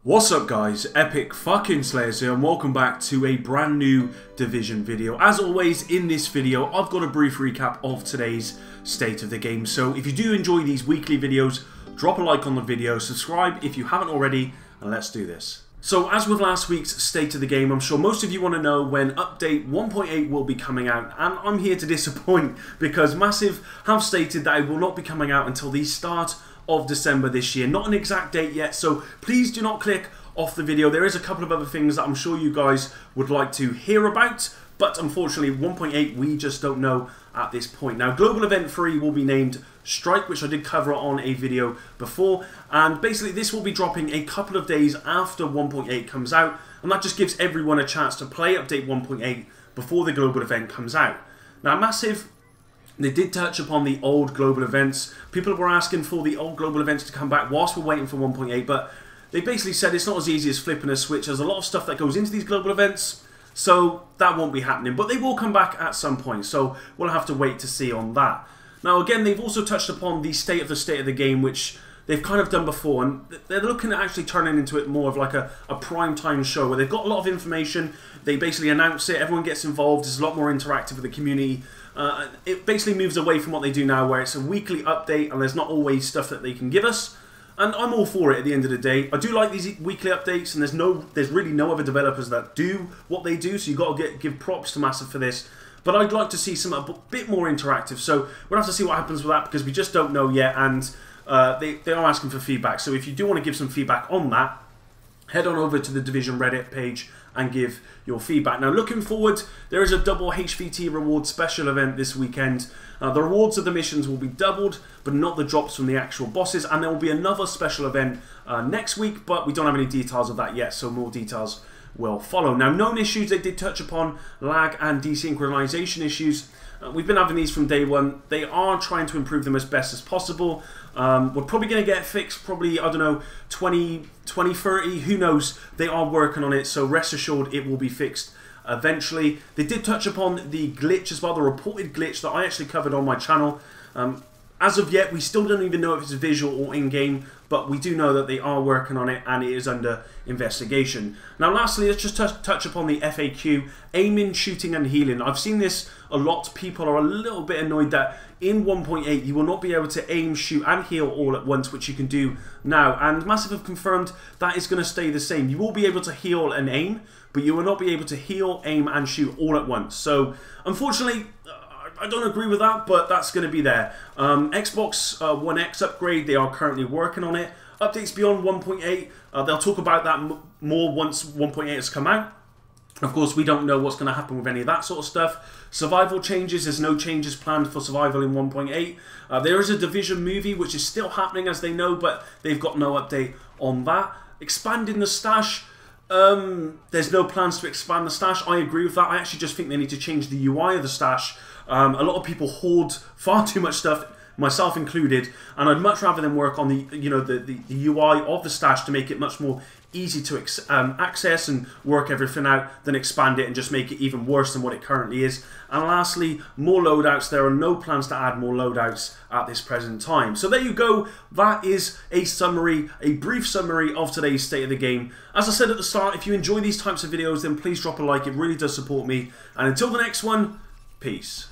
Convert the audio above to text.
What's up guys, Epic fucking Slayers here and welcome back to a brand new Division video. As always in this video I've got a brief recap of today's state of the game. So if you do enjoy these weekly videos, drop a like on the video, subscribe if you haven't already, and let's do this. So as with last week's state of the game, I'm sure most of you want to know when update 1.8 will be coming out, and I'm here to disappoint because Massive have stated that it will not be coming out until the start of December this year. Not an exact date yet, so please do not click off the video. There is a couple of other things that I'm sure you guys would like to hear about, but unfortunately 1.8 we just don't know at this point. Now Global Event 3 will be named Strike, which I did cover on a video before, and basically this will be dropping a couple of days after 1.8 comes out, and that just gives everyone a chance to play update 1.8 before the global event comes out. Now Massive, they did touch upon the old global events. People were asking for the old global events to come back whilst we're waiting for 1.8, but they basically said it's not as easy as flipping a switch. There's a lot of stuff that goes into these global events, so that won't be happening. But they will come back at some point, so we'll have to wait to see on that. Now again, they've also touched upon the state of the game, which they've kind of done before, and they're looking at actually turning into it more of like a prime time show where they've got a lot of information, they basically announce it, everyone gets involved, it's a lot more interactive with the community. It basically moves away from what they do now, where it's a weekly update and there's not always stuff that they can give us. And I'm all for it at the end of the day. I do like these weekly updates, and there's really no other developers that do what they do, so you've got to give props to Massive for this. But I'd like to see something a bit more interactive, so we'll have to see what happens with that because we just don't know yet, and they are asking for feedback. So if you do want to give some feedback on that, head on over to the Division Reddit page and give your feedback. Now looking forward, there is a double HVT reward special event this weekend. The rewards of the missions will be doubled, but not the drops from the actual bosses, and there will be another special event next week, but we don't have any details of that yet, so more details will follow. Now known issues, they did touch upon lag and desynchronization issues. We've been having these from day one. They are trying to improve them as best as possible. We're probably going to get fixed, probably, I don't know, 2030, who knows. They are working on it, so rest assured it will be fixed eventually. They did touch upon the glitch as well, the reported glitch that I actually covered on my channel. As of yet, we still don't even know if it's visual or in-game, but we do know that they are working on it and it is under investigation. Now lastly, let's just touch upon the FAQ, aiming, shooting and healing. I've seen this a lot. People are a little bit annoyed that in 1.8 you will not be able to aim, shoot and heal all at once, which you can do now. And Massive have confirmed that is going to stay the same. You will be able to heal and aim, but you will not be able to heal, aim and shoot all at once. So unfortunately, I don't agree with that, but that's going to be there. Xbox One X upgrade, they are currently working on it. Updates beyond 1.8, they'll talk about that more once 1.8 has come out. Of course, we don't know what's going to happen with any of that sort of stuff. Survival changes, there's no changes planned for survival in 1.8. There is a Division movie, which is still happening as they know, but they've got no update on that. Expanding the stash. There's no plans to expand the stash. I agree with that. I actually just think they need to change the UI of the stash. A lot of people hoard far too much stuff, myself included, and I'd much rather them work on the the UI of the stash to make it much more easy to access and work everything out than expand it and just make it even worse than what it currently is. And lastly, more loadouts. There are no plans to add more loadouts at this present time. So there you go. That is a summary, a brief summary of today's state of the game. As I said at the start, if you enjoy these types of videos, then please drop a like. It really does support me. And until the next one, peace.